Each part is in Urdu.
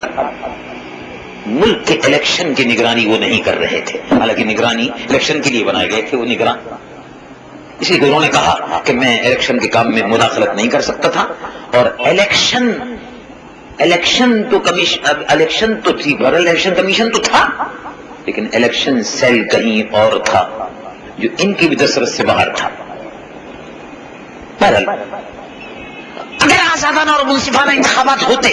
ملک کے الیکشن کی نگرانی وہ نہیں کر رہے تھے، حالانکہ نگرانی الیکشن کے لیے بنائے گئے تھے وہ نگران، اس لیے انہوں نے کہا کہ میں الیکشن کے کام میں مداخلت نہیں کر سکتا تھا، اور الیکشن تو تھی، الیکشن کمیشن تو تھا لیکن الیکشن سیل کہیں اور تھا جو ان کی بھی دسترس سے باہر تھا۔ بہرحال اگر آزادانہ اور منصفانہ انتخابات ہوتے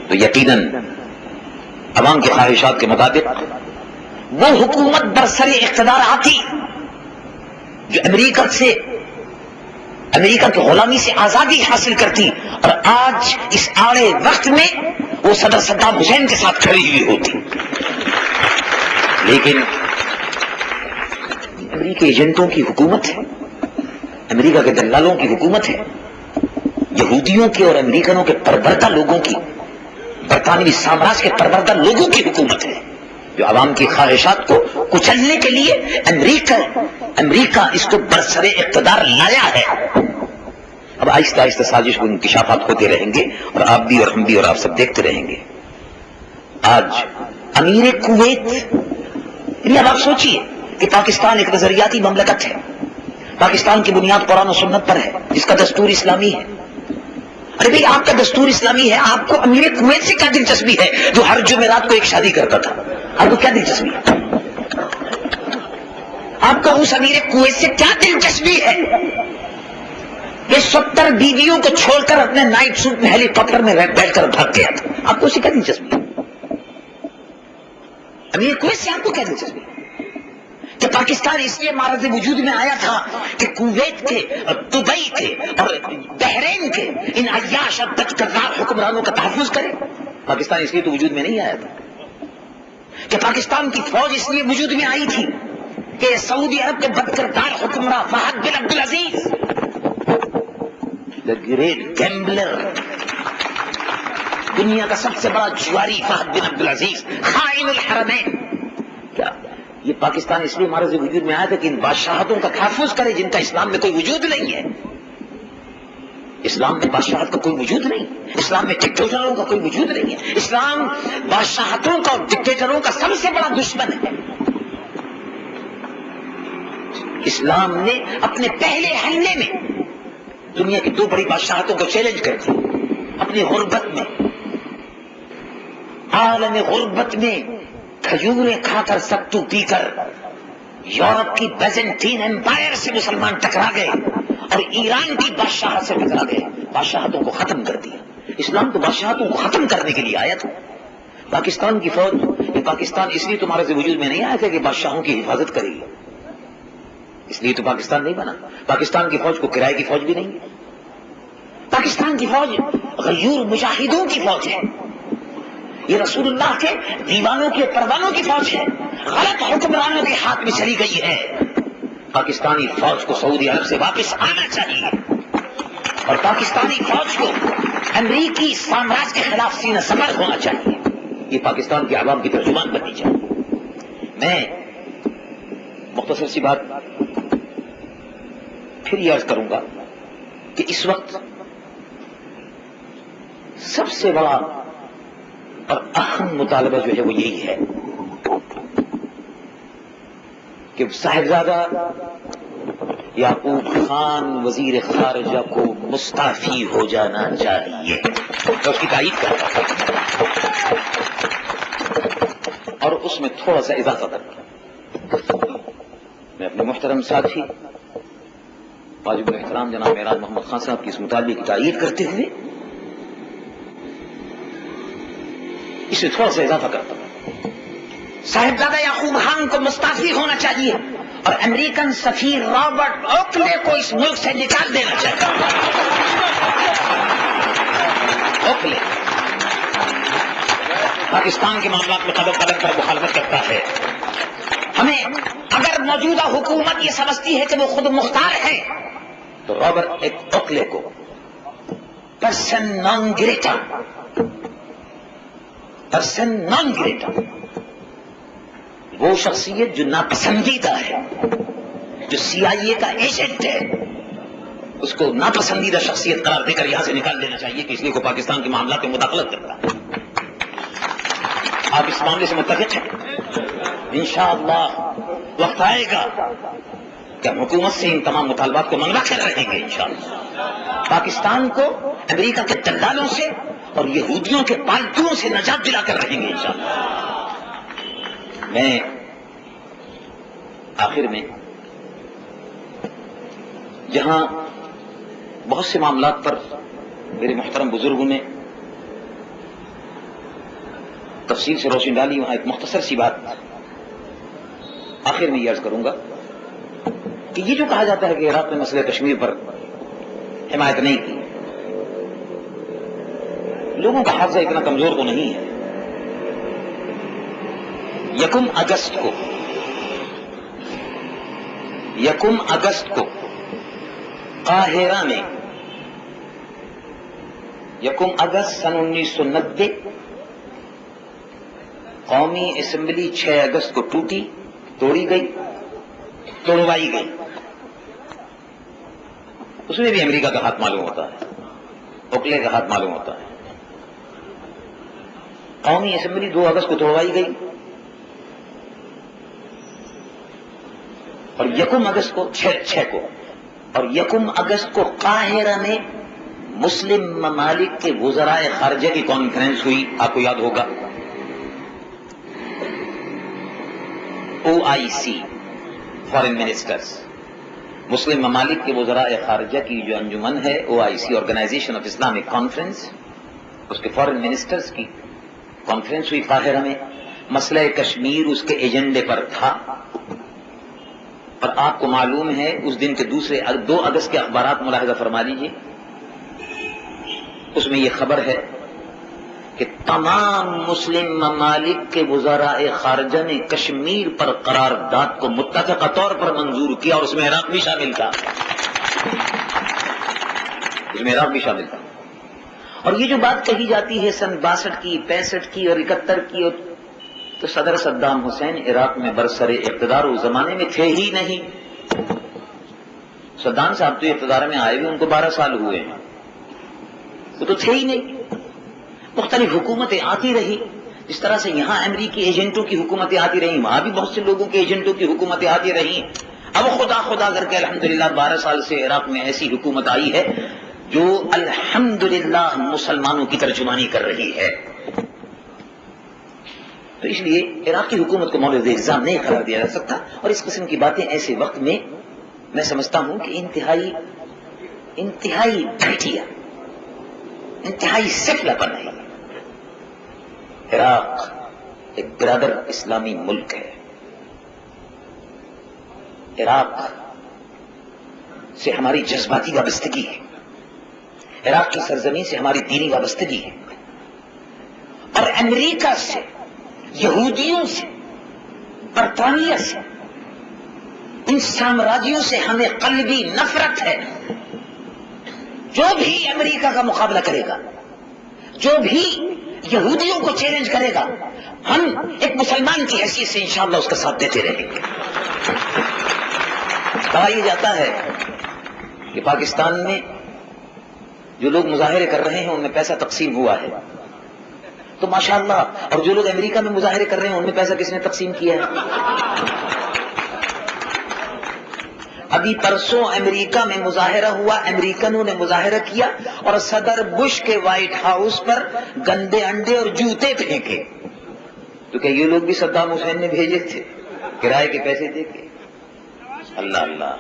تو یقیناً عوام کی خواہشات کے مطابق وہ حکومت برسر اقتدار آتی جو امریکہ کی غلامی سے آزادی حاصل کرتی، اور آج اس آڑے وقت میں وہ صدر صدام حسین کے ساتھ کھڑی ہوئی ہوتی۔ لیکن امریکی ایجنٹوں کی حکومت ہے، امریکہ کے دلالوں کی حکومت ہے، یہودیوں کے اور امریکنوں کے پروردہ لوگوں کی، برطانوی سامراج کے پروردہ لوگوں کی حکومت ہے جو عوام کی خواہشات کو کچلنے کے لیے امریکہ اس کو برسر اقتدار لایا ہے۔ اب آہستہ آہستہ سازش کو انکشافات ہوتے رہیں گے اور آپ بھی اور ہم بھی اور آپ سب دیکھتے رہیں گے۔ آج امیر کویت، اب آپ سوچئے کہ پاکستان ایک نظریاتی مملکت ہے، پاکستان کی بنیاد قرآن و سنت پر ہے، جس کا دستور اسلامی ہے۔ ارے بھائی آپ کا دستور اسلامی ہے، آپ کو امیر کویت سے کیا دلچسپی ہے جو ہر جمعرات کو ایک شادی کرتا تھا؟ آپ کو کیا دلچسپی ہے؟ آپ کا اس امیر کویت سے کیا دلچسپی ہے یہ 70 بیویوں کو چھوڑ کر اپنے نائٹ سوٹ میں ہیلی کاپٹر میں بیٹھ کر بھاگ گیا تھا؟ آپ کو اسے کیا دلچسپی ہے؟ امیر کویت سے آپ کو کیا دلچسپی ہے؟ کہ پاکستان اس لیے معرض وجود میں آیا تھا کہ کویت کے اور دبئی کے اور بحرین کے ان عیاش اور بدکردار حکمرانوں کا تحفظ کرے۔ پاکستان اس لیے تو وجود میں نہیں آیا تھا کہ پاکستان کی فوج اس لیے وجود میں آئی تھی کہ سعودی عرب کے بدکردار حکمراں فہد بن عبدالعزیز، the great gambler، دنیا کا سب سے بڑا جواری فہد بن عبدالعزیز، خائن الحرمین، کیا یہ پاکستان اس لیے معرض وجود میں آیا تھا کہ ان بادشاہتوں کا تحفظ کرے جن کا اسلام میں کوئی وجود نہیں ہے؟ اسلام میں بادشاہت کا کوئی وجود نہیں، اسلام میں ڈکٹیٹروں کا کوئی وجود نہیں ہے، اسلام بادشاہتوں کا اور ڈکٹیٹروں کا سب سے بڑا دشمن ہے۔ اسلام نے اپنے پہلے حملے میں دنیا کی 2 بڑی بادشاہتوں کو چیلنج کر دیا، اپنی غربت میں، عالم غربت میں کھجوریں کھا کر ستو پی کر یورپ کی بیزنٹین امپائر سے مسلمان ٹکرا گئے اور ایران کی بادشاہت سے ٹکرا گئے، بادشاہتوں کو ختم کر دیا۔ اسلام تو بادشاہتوں کو ختم کرنے کے لیے آیا تھا۔ پاکستان کی فوج، یہ پاکستان اس لیے تمہارے سے وجود میں نہیں آیا تھا کہ بادشاہوں کی حفاظت کرے گی، اس لیے تو پاکستان نہیں بنا۔ پاکستان کی فوج کو کرائے کی فوج بھی نہیں ہے، پاکستان کی فوج غیور مجاہدوں کی فوج ہے، یہ رسول اللہ کے دیوانوں کے پروانوں کی فوج ہے، غلط حکمرانوں کے ہاتھ میں چلی گئی ہے۔ پاکستانی فوج کو سعودی عرب سے واپس آنا چاہیے اور پاکستانی فوج کو امریکی سامراج کے خلاف سینہ سپر ہونا چاہیے، یہ پاکستان کے عوام کی ترجمان بننی چاہیے۔ میں مختصر سی بات پھر یہ عرض کروں گا کہ اس وقت سب سے بڑا اور اہم مطالبہ جو ہے وہ یہی ہے کہ صاحبزادہ یعقوب خان وزیر خارجہ کو مستعفی ہو جانا چاہیے، میں اس کی تائید کرتا ہوں اور اس میں تھوڑا سا اضافہ کرتا ہوں۔ میں اپنے محترم ساتھی واجب الاحترام جناب معراج محمد خان صاحب کی اس مطالبے کی تائید کرتے ہوئے اس میں تھوڑا سا اضافہ کرتا ہوں۔ صاحبزادہ یعقوب خان کو مستعفی ہونا چاہیے اور امریکن سفیر رابرٹ اوکلے کو اس ملک سے نکال دینا چاہیے۔ اوکلے پاکستان کے معاملات میں قدم قدم پر مخالفت کرتا ہے۔ ہمیں اگر موجودہ حکومت یہ سمجھتی ہے کہ وہ خود مختار ہے تو رابرٹ اوکلے کو پرسن نان گریٹا وہ شخصیت جو ناپسندیدہ ہے، جو CIA کا ایجنٹ ہے، اس کو ناپسندیدہ شخصیت قرار دے کر یہاں سے نکال دینا چاہیے کہ اس لیے کو پاکستان کے معاملات میں مداخلت کرتا ہے. آپ اس معاملے سے متفق ہیں؟ انشاءاللہ وقت آئے گا کہ ہم حکومت سے ان تمام مطالبات کو منوا کر رہیں گے انشاءاللہ. پاکستان کو امریکہ کے دلالوں سے اور یہودیوں کے پالتوؤں سے نجات دلا کر رہیں گے انشاءاللہ. میں آخر میں جہاں بہت سے معاملات پر میرے محترم بزرگوں نے تفصیل سے روشنی ڈالی، وہاں ایک مختصر سی بات آخر میں یہ عرض کروں گا کہ یہ جو کہا جاتا ہے کہ عراق میں مسئلہ کشمیر پر حمایت نہیں کی، لوگوں کا حافظہ اتنا کمزور تو نہیں ہے. 1 اگست کو قاہرہ میں 1 اگست سن 1990 قومی اسمبلی 6 اگست کو توڑی گئی، توڑوائی گئی. اس میں بھی امریکہ کا ہاتھ معلوم ہوتا ہے، اوکلے کا ہاتھ معلوم ہوتا ہے. قومی اسمبلی 2 اگست کو توڑوائی گئی اور 1 اگست کو 6 کو اور 1 اگست کو قاہرہ میں مسلم ممالک کے وزرائے خارجہ کی کانفرنس ہوئی. آپ کو یاد ہوگا OIC فارن منسٹرز، مسلم ممالک کے وزرائے خارجہ کی جو انجمن ہے OIC organization of Islamic conference, اس کے فارن منسٹرز کی کانفرنس ہوئی قاہرہ میں. مسئلہ کشمیر اس کے ایجنڈے پر تھا اور آپ کو معلوم ہے اس دن کے 2 اگست کے اخبارات ملاحظہ فرما لیجیے. اس میں یہ خبر ہے کہ تمام مسلم ممالک کے وزراء خارجہ نے کشمیر پر قرارداد کو متفقہ طور پر منظور کیا اور اس میں عراق بھی شامل تھا. اور یہ جو بات کہی جاتی ہے سن 62 کی 65 کی اور 71 کی، تو صدر صدام حسین عراق میں برسر اقتدار اس زمانے میں تھے ہی نہیں. صدام صاحب تو اقتدار میں آئے ہوئے ان کو 12 سال ہوئے ہیں، وہ تو تھے ہی نہیں. مختلف حکومتیں آتی رہی، جس طرح سے یہاں امریکی ایجنٹوں کی حکومتیں آتی رہیں، وہاں بھی بہت سے لوگوں کے ایجنٹوں کی حکومتیں آتی رہیں. اب خدا کر کے الحمدللہ 12 سال سے عراق میں ایسی حکومت آئی ہے جو الحمدللہ مسلمانوں کی ترجمانی کر رہی ہے. تو اس لیے عراق کی حکومت کو مورد الزام نہیں قرار دیا جا سکتا. اور اس قسم کی باتیں ایسے وقت میں میں سمجھتا ہوں کہ انتہائی گھٹیا، انتہائی سفلہ پن ہے. عراق ایک برادر اسلامی ملک ہے. عراق سے ہماری جذباتی وابستگی ہے، عراق کی سرزمین سے ہماری دینی وابستگی ہے. اور امریکہ سے، یہودیوں سے، برطانیہ سے، ان سامراجیوں سے ہمیں قلبی نفرت ہے. جو بھی امریکہ کا مقابلہ کرے گا، جو بھی یہودیوں کو چیلنج کرے گا، ہم ایک مسلمان کی حیثیت سے انشاءاللہ اس کا ساتھ دیتے رہیں گے. کہا یہ جاتا ہے کہ پاکستان میں جو لوگ مظاہرے کر رہے ہیں ان میں پیسہ تقسیم ہوا ہے، تو ماشاءاللہ. اور جو لوگ امریکہ میں مظاہرے کر رہے ہیں ان میں پیسہ کس نے تقسیم کیا ہے؟ ابھی پرسوں امریکہ میں مظاہرہ ہوا، امریکنوں نے مظاہرہ کیا اور صدر بش کے وائٹ ہاؤس پر گندے انڈے اور جوتے پھینکے. تو کہ یہ لوگ بھی صدام حسین نے بھیجے تھے کرائے کے پیسے دے کے؟ اللہ اللہ.